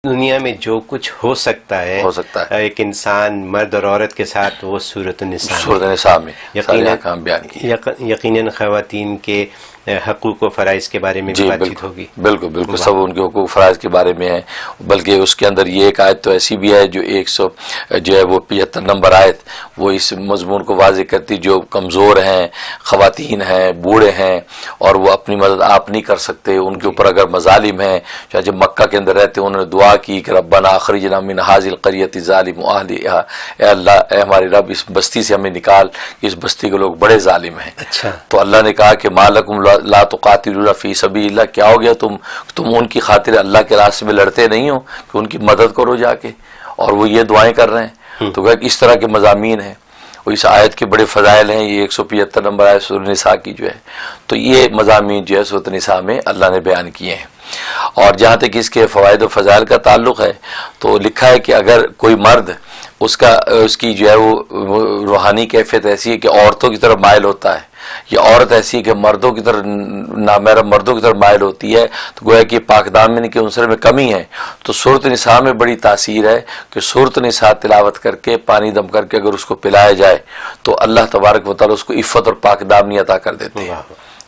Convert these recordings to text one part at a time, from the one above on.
دنیا میں جو کچھ ہو سکتا ہے ایک انسان مرد اور عورت کے ساتھ، وہ سورۃ النساء میں یقیناً خواتین کے حقوق و فرائض کے بارے میں بھی بات چیت ہوگی. بالکل بالکل سب ان کے حقوق فرائض کے بارے میں ہے. بلکہ اس کے اندر یہ ایک آیت تو ایسی بھی ہے جو 175 نمبر آیت وہ اس مضمون کو واضح کرتی، جو کمزور ہیں، خواتین ہیں، بوڑھے ہیں اور وہ اپنی مدد آپ نہیں کر سکتے، ان کے اوپر اگر مظالم ہیں، جب مکہ کے اندر رہتے انہوں نے دعا کی کہ ربنا اخرجنا من هذه القرية ظالم اهلها، اے اللہ اے ہمارے رب اس بستی سے ہمیں نکال، اس بستی کے لوگ بڑے ظالم ہیں. تو اللہ نے کہا کہ مالکم لا تقاتلون فی سبیل اللہ، کیا ہو گیا تم ان کی خاطر اللہ کے راستے میں لڑتے نہیں ہو کہ ان کی مدد کرو جا کے، اور وہ یہ دعائیں کر رہے ہیں. تو اس طرح کے مضامین ہیں، اور اس آیت کے بڑے فضائل ہیں. یہ 175 نمبر آیت سورۃ النساء کی جو ہے، تو یہ مضامین جو ہے سورۃ النساء میں اللہ نے بیان کیے ہیں. اور جہاں تک اس کے فوائد و فضائل کا تعلق ہے تو لکھا ہے کہ اگر کوئی مرد اس کی جو ہے وہ روحانی کیفیت ایسی ہے کہ عورتوں کی طرف مائل ہوتا ہے، یا عورت ایسی ہے کہ مردوں کی طرف نامحرم مردوں کی طرف مائل ہوتی ہے، تو گویا کہ پاک دامنی کے عنصر میں کمی ہے. تو سورۃ النساء میں بڑی تاثیر ہے کہ سورۃ النساء تلاوت کر کے پانی دم کر کے اگر اس کو پلایا جائے تو اللہ تبارک و تعالی اس کو عفت اور پاک دامنی عطا کر دیتے ہیں.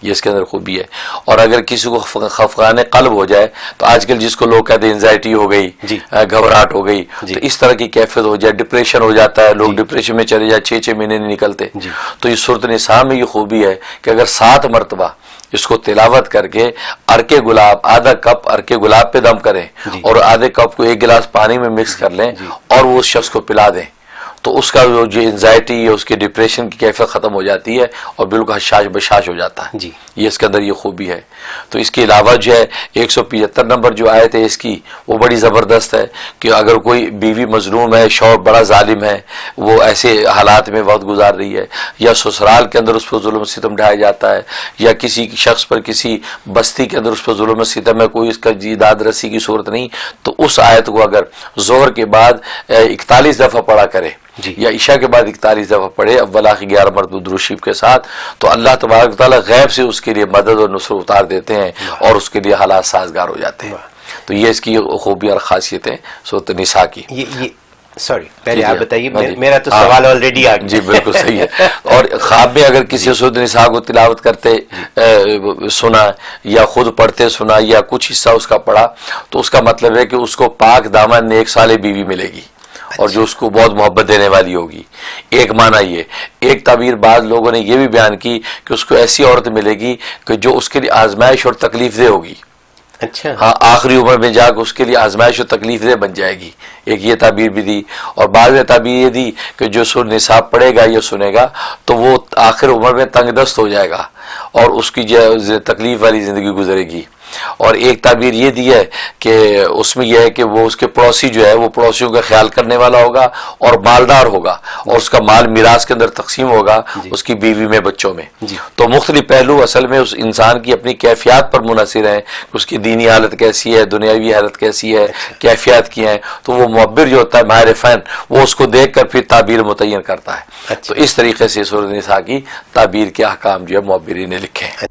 یہ اس کے اندر خوبی ہے. اور اگر کسی کو خفقان قلب ہو جائے تو آج کل جس کو لوگ کہتے ہیں انزائٹی ہو گئی، گھبراہٹ ہو گئی، تو اس طرح کی کیفیت ہو جائے، ڈپریشن ہو جاتا ہے، لوگ ڈپریشن میں چلے جائے، 6 مہینے نہیں نکلتے. تو یہ سورۃ النساء میں یہ خوبی ہے کہ اگر 7 مرتبہ اس کو تلاوت کر کے عرق گلاب، آدھا کپ عرق گلاب پہ دم کریں اور آدھے کپ کو 1 گلاس پانی میں مکس کر لیں اور وہ اس شخص کو پلا دیں، تو اس کا جو انزائٹی یا اس کے ڈپریشن کی کیفیت ختم ہو جاتی ہے اور بالکل حشاش بشاش ہو جاتا ہے. یہ اس کے اندر یہ خوبی ہے. تو اس کے علاوہ جو ہے 175 نمبر جو آیت ہے اس کی وہ بڑی زبردست ہے کہ اگر کوئی بیوی مظلوم ہے، شوہر بڑا ظالم ہے، وہ ایسے حالات میں وقت گزار رہی ہے، یا سسرال کے اندر اس پر ظلم و ستم ڈھایا جاتا ہے، یا کسی شخص پر کسی بستی کے اندر اس پر ظلم و ستم ہے، کوئی اس کا جیداد رسی کی صورت نہیں، تو اس آیت کو اگر ظہر کے بعد 41 دفعہ پڑھا کرے یا عشاء کے بعد 41 دفعہ پڑھے اول آخر 11 مرتبہ درود شریف کے ساتھ، تو اللہ تبارک و تعالیٰ غیب سے اس کے لیے مدد اور نصرت اتار دیتے ہیں اور اس کے لیے حالات سازگار ہو جاتے ہیں. تو یہ اس کی خوبی اور خاصیتیں سورۃ النساء کی. سوری پہلے آپ بتائیے، میرا تو سوال آلریڈی آ گیا. جی بالکل صحیح ہے. اور خواب میں اگر کسی سورۃ النساء کو تلاوت کرتے سنا یا خود پڑھتے سنا یا کچھ حصہ اس کا پڑھا، تو اس کا مطلب ہے کہ اس کو پاک دامن نیک صالح بیوی ملے گی اور جو اس کو بہت محبت دینے والی ہوگی. ایک معنی یہ. ایک تعبیر بعض لوگوں نے یہ بھی بیان کی کہ اس کو ایسی عورت ملے گی کہ جو اس کے لیے آزمائش اور تکلیف دہ ہوگی. اچھا. ہاں، آخری عمر میں جا کے اس کے لیے آزمائش اور تکلیف دہ بن جائے گی. ایک یہ تعبیر بھی دی. اور بعض نے تعبیر یہ دی کہ جو سورۃ النساء پڑھے گا یا سنے گا تو وہ آخر عمر میں تنگ دست ہو جائے گا اور اس کی جو تکلیف والی زندگی گزرے گی. اور ایک تعبیر یہ دی ہے کہ اس میں یہ ہے کہ وہ اس کے پڑوسی جو ہے وہ پڑوسیوں کا خیال کرنے والا ہوگا اور مالدار ہوگا اور اس کا مال میراث کے اندر تقسیم ہوگا اس کی بیوی میں، بچوں میں. تو مختلف پہلو اصل میں اس انسان کی اپنی کیفیات پر منحصر ہیں کہ اس کی دینی حالت کیسی ہے، دنیاوی حالت کیسی ہے، کیفیات کی ہیں. تو وہ معبر جو ہوتا ہے ماہر فن، وہ اس کو دیکھ کر پھر تعبیر متعین کرتا ہے. تو اس طریقے سے سورۃ النساء کی تعبیر کے احکام جو ہے معبرین نے لکھے ہیں.